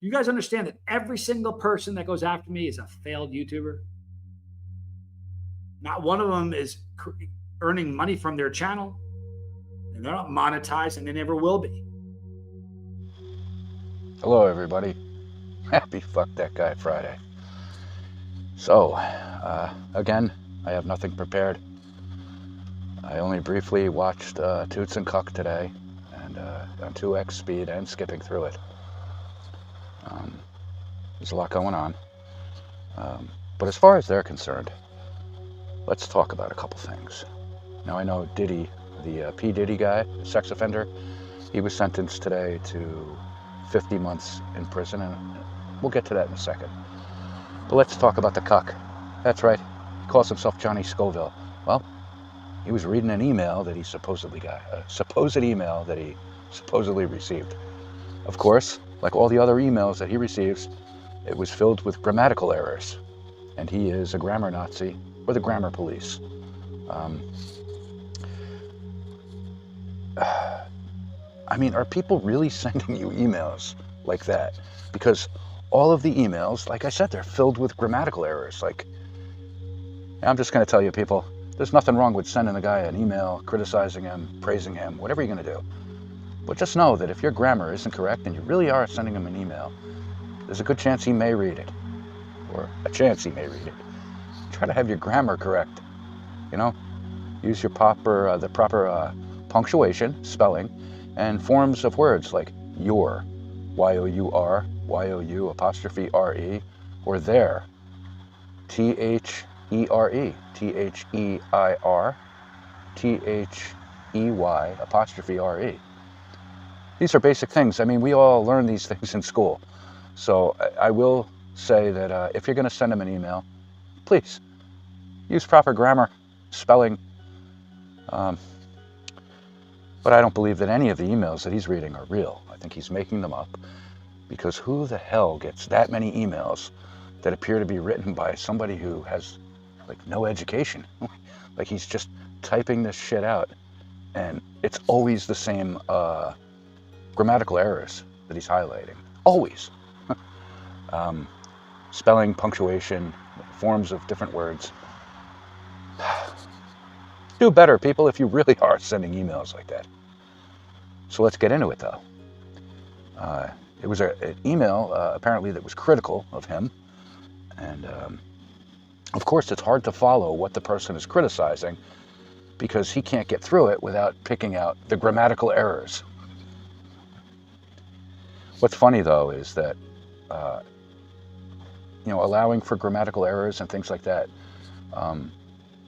You guys understand that every single person that goes after me is a failed YouTuber? Not one of them is earning money from their channel. And they're not monetized and they never will be. Hello, everybody. Happy Fuck That Guy Friday. So, again, I have nothing prepared. I only briefly watched Toots and Cuck today, and on 2x speed and skipping through it. There's a lot going on. But as far as they're concerned, let's talk about a couple things. Now, I know Diddy, the P. Diddy guy, the sex offender, he was sentenced today to 50 months in prison, and we'll get to that in a second. But let's talk about the cuck. That's right, he calls himself Johnny Scoville. Well, he was reading an email that he supposedly got, a supposed email that he supposedly received. Of course, like all the other emails that he receives, it was filled with grammatical errors, and he is a grammar Nazi, or the grammar police. I mean, are people really sending you emails like that? Because all of the emails, like I said, they're filled with grammatical errors. Like, I'm just going to tell you, people, there's nothing wrong with sending a guy an email, criticizing him, praising him, whatever you're going to do. But just know that if your grammar isn't correct and you really are sending him an email, there's a good chance he may read it, or a chance he may read it. Try to have your grammar correct, you know? Use your the proper punctuation, spelling, and forms of words like your, Y-O-U-R, Y-O-U apostrophe R-E, or there, T-H-E-R-E, T-H-E-I-R, T-H-E-Y apostrophe R-E. These are basic things. I mean, we all learn these things in school. So I will say that if you're going to send him an email, please use proper grammar, spelling. But I don't believe that any of the emails that he's reading are real. I think he's making them up, because who the hell gets that many emails that appear to be written by somebody who has like no education? Like, he's just typing this shit out, and it's always the same grammatical errors that he's highlighting. Always. Spelling, punctuation, forms of different words. Do better, people, if you really are sending emails like that. So let's get into it, though. It was an email, apparently, that was critical of him. And, of course, it's hard to follow what the person is criticizing, because he can't get through it without picking out the grammatical errors. What's funny, though, is that, allowing for grammatical errors and things like that, the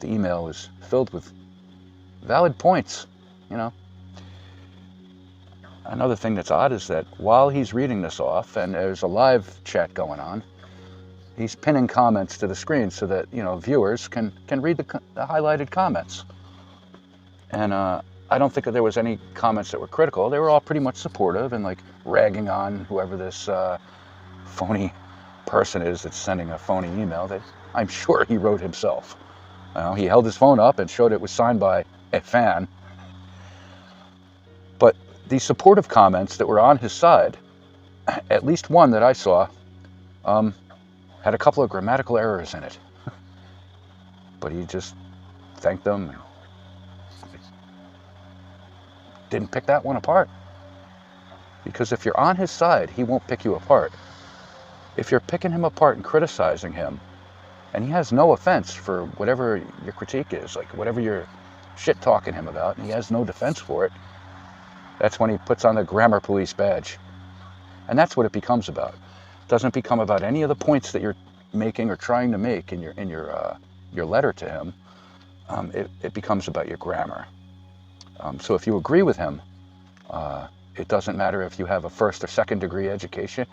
email is filled with valid points, you know. Another thing that's odd is that while he's reading this off, and there's a live chat going on, he's pinning comments to the screen so that, viewers can read the highlighted comments. And I don't think that there was any comments that were critical. They were all pretty much supportive and like ragging on whoever this phony person is that's sending a phony email that I'm sure he wrote himself. He held his phone up and showed it was signed by a fan. But these supportive comments that were on his side, at least one that I saw, had a couple of grammatical errors in it. But he just thanked them and didn't pick that one apart. Because if you're on his side, he won't pick you apart. If you're picking him apart and criticizing him, and he has no offense for whatever your critique is, like whatever you're shit-talking him about, and he has no defense for it, that's when he puts on the grammar police badge. And that's what it becomes about. It doesn't become about any of the points that you're making or trying to make in your letter to him. It becomes about your grammar. So if you agree with him, it doesn't matter if you have a first or second degree education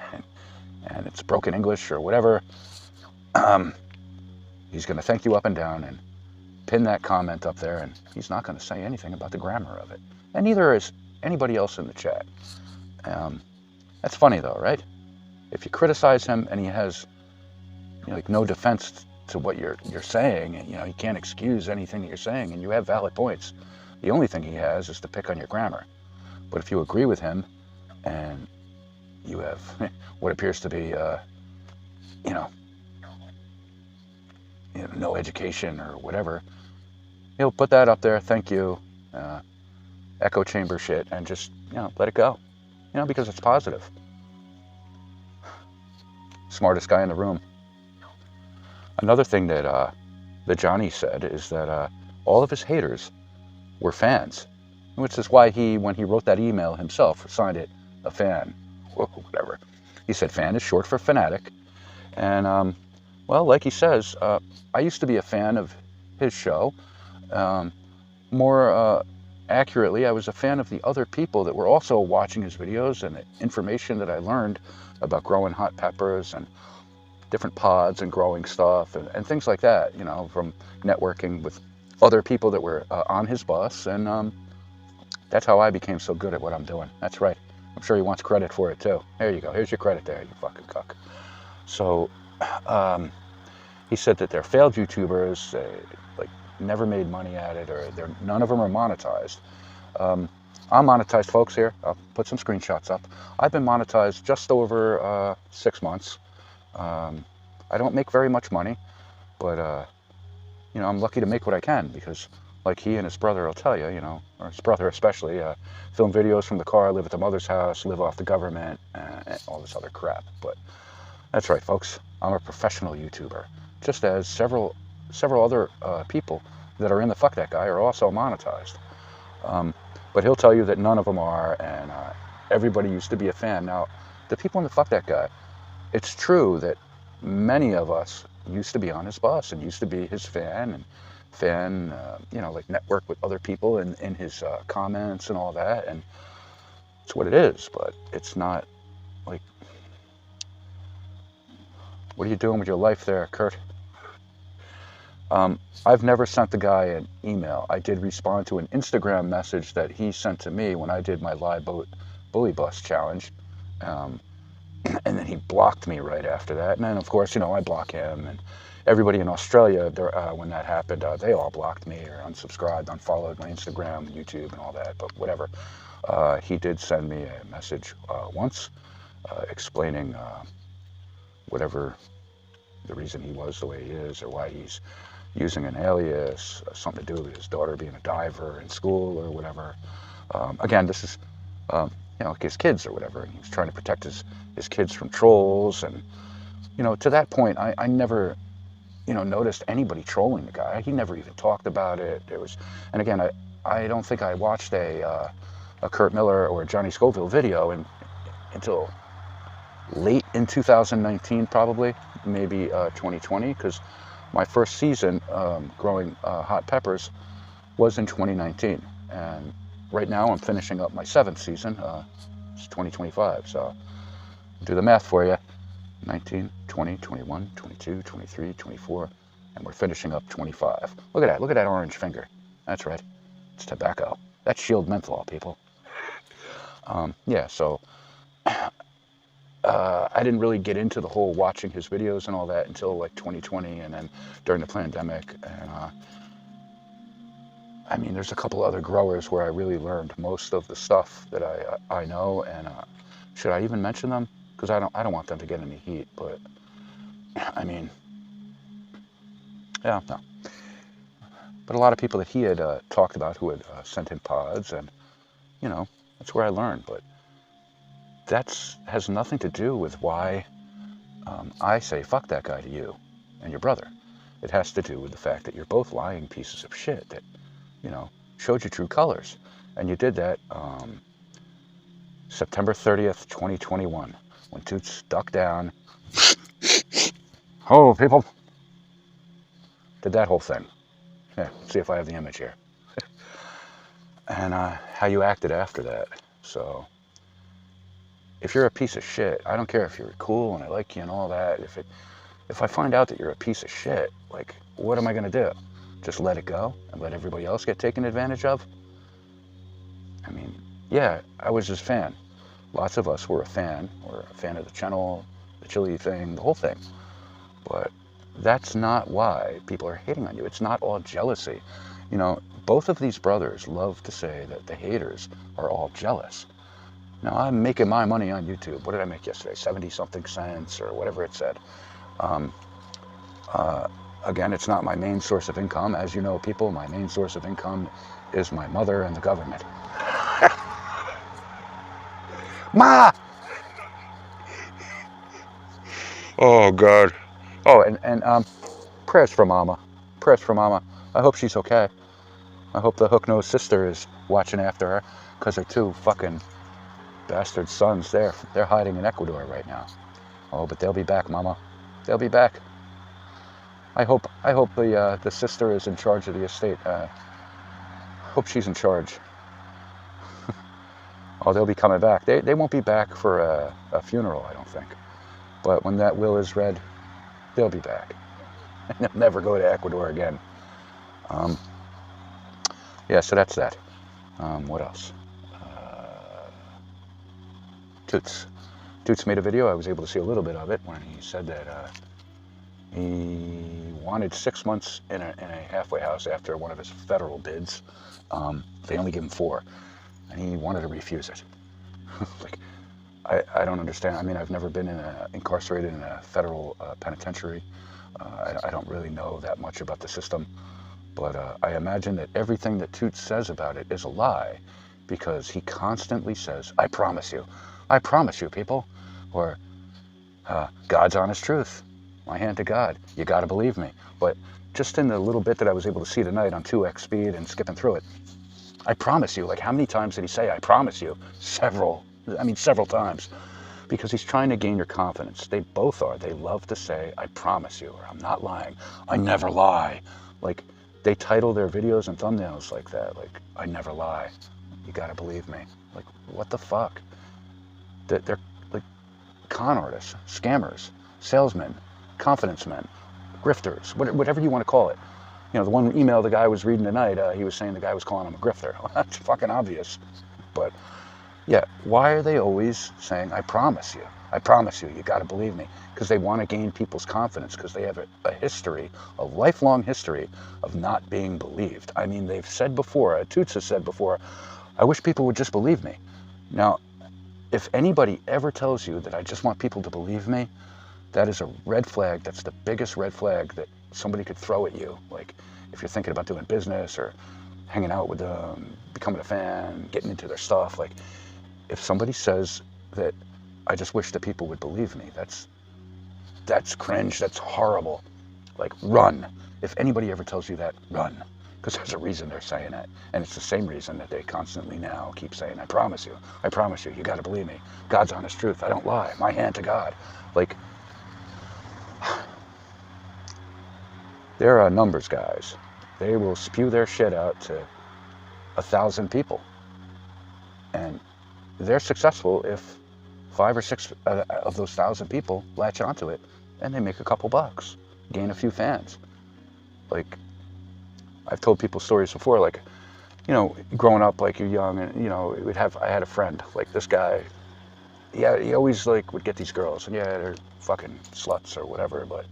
and it's broken English or whatever. He's going to thank you up and down and pin that comment up there, and he's not going to say anything about the grammar of it. And neither is anybody else in the chat. That's funny, though, right? If you criticize him and he has no defense to what you're saying, and he can't excuse anything that you're saying, and you have valid points, the only thing he has is to pick on your grammar. But if you agree with him and you have what appears to be, you know, no education or whatever, he'll put that up there, thank you, echo chamber shit, and just, let it go, because it's positive. Smartest guy in the room. Another thing that Johnny said is that all of his haters were fans, which is why when he wrote that email himself, signed it a fan, whatever. He said fan is short for fanatic, and well, like he says, I used to be a fan of his show. More accurately, I was a fan of the other people that were also watching his videos, and the information that I learned about growing hot peppers and different pods and growing stuff and things like that, from networking with other people that were on his bus. And that's how I became so good at what I'm doing. That's right. I'm sure he wants credit for it too. There you go. Here's your credit there, you fucking cuck. So he said that they're failed YouTubers, like never made money at it, or none of them are monetized. I'm monetized, folks, here. I'll put some screenshots up. I've been monetized just over 6 months. I don't make very much money, but I'm lucky to make what I can, because like he and his brother will tell you, or his brother especially, film videos from the car, live at the mother's house, live off the government, and all this other crap. But that's right, folks. I'm a professional YouTuber, just as several other people that are in the Fuck That Guy are also monetized. But he'll tell you that none of them are, and everybody used to be a fan. Now, the people in the Fuck That Guy, it's true that many of us used to be on his bus and used to be his fan, like network with other people in his comments and all that, and it's what it is. But it's not like, what are you doing with your life there, Kurt? I've never sent the guy an email. I did respond to an Instagram message that he sent to me when I did my live bully bus challenge. And then he blocked me right after that. And then, of course, I block him. And everybody in Australia, when that happened, they all blocked me or unsubscribed, unfollowed my Instagram and YouTube and all that. But whatever. He did send me a message once explaining whatever the reason he was the way he is, or why he's using an alias, something to do with his daughter being a diver in school or whatever. Again, this is, his kids or whatever, and he was trying to protect his kids from trolls. And, to that point, I never, noticed anybody trolling the guy. He never even talked about it. And again, I don't think I watched a Kurt Miller or a Johnny Scoville video until late in 2019, probably, maybe 2020, because my first season growing hot peppers was in 2019. And right now I'm finishing up my 7th season. It's 2025, so do the math for you. 19, 20, 21, 22, 23, 24, and we're finishing up 25. Look at that orange finger. That's right, it's tobacco. That's Shield menthol, people. Yeah, so I didn't really get into the whole watching his videos and all that until like 2020, and then during the pandemic. And there's a couple other growers where I really learned most of the stuff that I know. And should I even mention them? Because I don't want them to get any heat. But yeah, no. But a lot of people that he had talked about who had sent him pods, and that's where I learned. But that has nothing to do with why I say fuck that guy to you and your brother. It has to do with the fact that you're both lying pieces of shit that, showed your true colors. And you did that September 30th, 2021, when Toots ducked down. Oh, people. Did that whole thing. Yeah, see if I have the image here. And how you acted after that. So, if you're a piece of shit, I don't care if you're cool and I like you and all that. If I find out that you're a piece of shit, like, what am I gonna do? Just let it go and let everybody else get taken advantage of? Yeah, I was his fan. Lots of us were a fan. We're a fan of the channel, the chili thing, the whole thing. But that's not why people are hating on you. It's not all jealousy. Both of these brothers love to say that the haters are all jealous. Now, I'm making my money on YouTube. What did I make yesterday? 70-something cents or whatever it said. Again, it's not my main source of income. As you know, people, my main source of income is my mother and the government. Ma! Oh, God. Oh, and prayers for Mama. Prayers for Mama. I hope she's okay. I hope the hook-nosed sister is watching after her, because her two fucking bastard sons, they're hiding in Ecuador right now. Oh, but they'll be back, Mama. They'll be back. I hope the sister is in charge of the estate. Hope she's in charge. Oh, they'll be coming back. They won't be back for a funeral, I don't think. But when that will is read, they'll be back. And they'll never go to Ecuador again. Yeah, so that's that. What else? Toots. Toots made a video. I was able to see a little bit of it when he said that he wanted 6 months in a halfway house after one of his federal bids. They only give him 4, and he wanted to refuse it. Like, I don't understand. I mean, I've never been incarcerated in a federal penitentiary. I don't really know that much about the system, but I imagine that everything that Toots says about it is a lie, because he constantly says, I promise you, people, or God's honest truth, my hand to God, you gotta believe me. But just in the little bit that I was able to see tonight on 2x speed and skipping through it, I promise you, like, how many times did he say, I promise you? Several times. Because he's trying to gain your confidence. They both are. They love to say, I promise you, or I'm not lying. I never lie. Like, they title their videos and thumbnails like that. Like, I never lie. You gotta believe me. Like, what the fuck? They're like con artists, scammers, salesmen, confidence men, grifters, whatever you want to call it. You know, the one email the guy was reading tonight, he was saying the guy was calling him a grifter. Well, that's fucking obvious. But yeah, why are they always saying, I promise you, you got to believe me? Because they want to gain people's confidence, because they have a history, a lifelong history of not being believed. I mean, they've said before, Toots has said before, I wish people would just believe me. Now, if anybody ever tells you that I just want people to believe me, that is a red flag. That's the biggest red flag that somebody could throw at you. Like, if you're thinking about doing business or hanging out with them, becoming a fan, getting into their stuff, like, if somebody says that I just wish that people would believe me, that's cringe, that's horrible. Like, run. If anybody ever tells you that, run. Because there's a reason they're saying it. And it's the same reason that they constantly now keep saying, I promise you, you gotta believe me. God's honest truth, I don't lie, my hand to God. Like, they're numbers guys. They will spew their shit out to 1,000 people. And they're successful if 5 or 6 of those 1,000 people latch onto it and they make a couple bucks, gain a few fans. Like, I've told people stories before, like, you know, growing up, like, you're young, and, you know, I had a friend, like, this guy, yeah, he always, like, would get these girls, and yeah, they're fucking sluts or whatever, but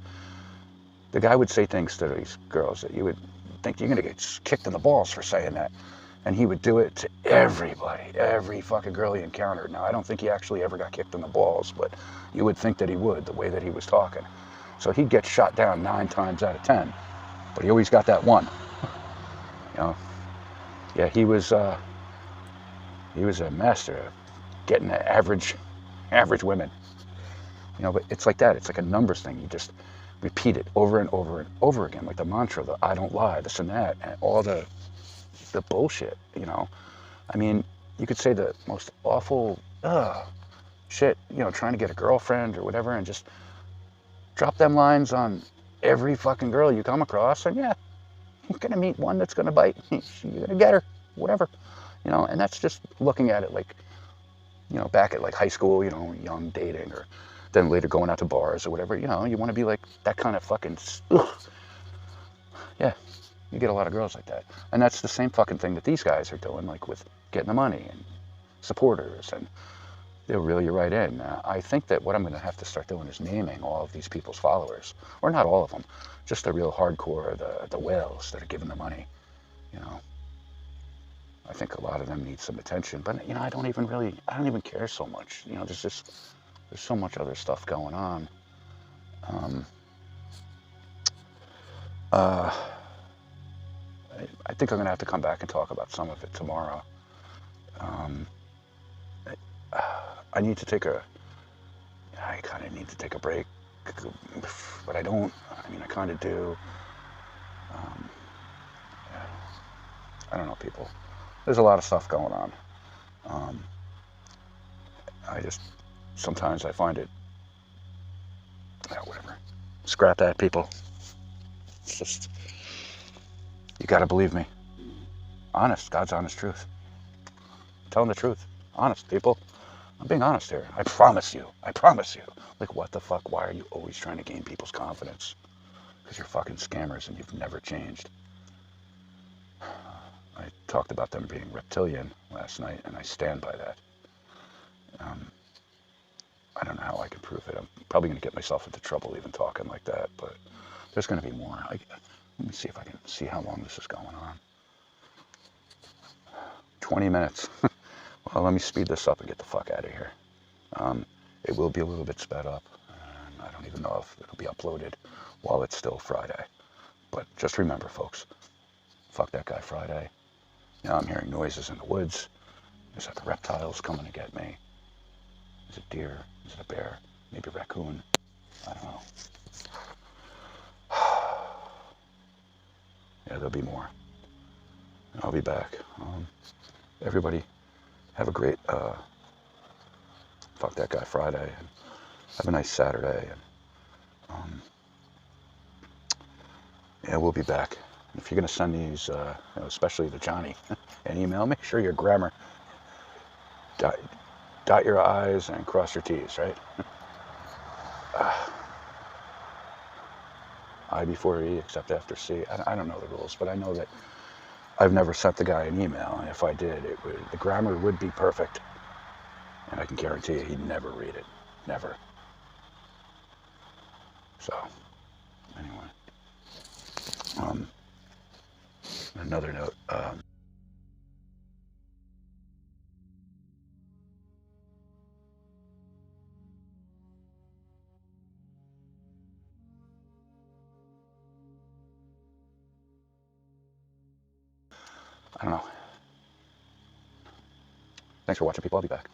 the guy would say things to these girls that you would think you're gonna get kicked in the balls for saying that. And he would do it to everybody, every fucking girl he encountered. Now, I don't think he actually ever got kicked in the balls, but you would think that he would, the way that he was talking. So he'd get shot down 9 times out of 10, but he always got that one. You know, yeah, he was a master of getting the average women. You know, but it's like that. It's like a numbers thing. You just repeat it over and over and over again, like the mantra, the I don't lie, this and that, and all the bullshit, you know. I mean, you could say the most awful shit, you know, trying to get a girlfriend or whatever, and just drop them lines on every fucking girl you come across, and yeah, you're gonna meet one that's gonna bite. You're gonna get her, whatever, you know. And that's just looking at it like, you know, back at like high school, you know, young dating, or then later going out to bars or whatever, you know. You want to be like that kind of fucking yeah. You get a lot of girls like that. And that's the same fucking thing that these guys are doing, like with getting the money and supporters, and they'll reel you right in. I think that what I'm going to have to start doing is naming all of these people's followers. Or not all of them, just the real hardcore, the whales that are giving the money, you know. I think a lot of them need some attention, but you know, I don't even care so much. You know, there's so much other stuff going on. I think I'm gonna have to come back and talk about some of it tomorrow. I need to take a, I kind of need to take a break, but I don't. I mean, I kind of do. I don't know, people. There's a lot of stuff going on. I just, sometimes I find it, whatever. Scrap that, people. It's just, you gotta believe me. Honest, God's honest truth. I'm telling the truth. Honest, people. I'm being honest here. I promise you. I promise you. Like, what the fuck? Why are you always trying to gain people's confidence? Because you're fucking scammers and you've never changed. I talked about them being reptilian last night, and I stand by that. I don't know how I can prove it. I'm probably going to get myself into trouble even talking like that, but there's going to be more. Let me see if I can see how long this is going on. 20 minutes. Well, let me speed this up and get the fuck out of here. It will be a little bit sped up, and I don't even know if it'll be uploaded while it's still Friday. But just remember, folks, fuck that guy Friday. Now I'm hearing noises in the woods. Is that the reptiles coming to get me? Is it deer? Is it a bear? Maybe a raccoon? I don't know. Yeah, there'll be more. And I'll be back. Everybody, have a great fuck that guy Friday, and have a nice Saturday. And yeah, we'll be back. If you're gonna send these, especially to Johnny, an email, make sure your grammar. Dot your I's and cross your T's, right? I before E, except after C. I don't know the rules, but I know that I've never sent the guy an email, and if I did, the grammar would be perfect. And I can guarantee you he'd never read it. Never. So, anyway. Another note. I don't know. Thanks for watching, people. I'll be back.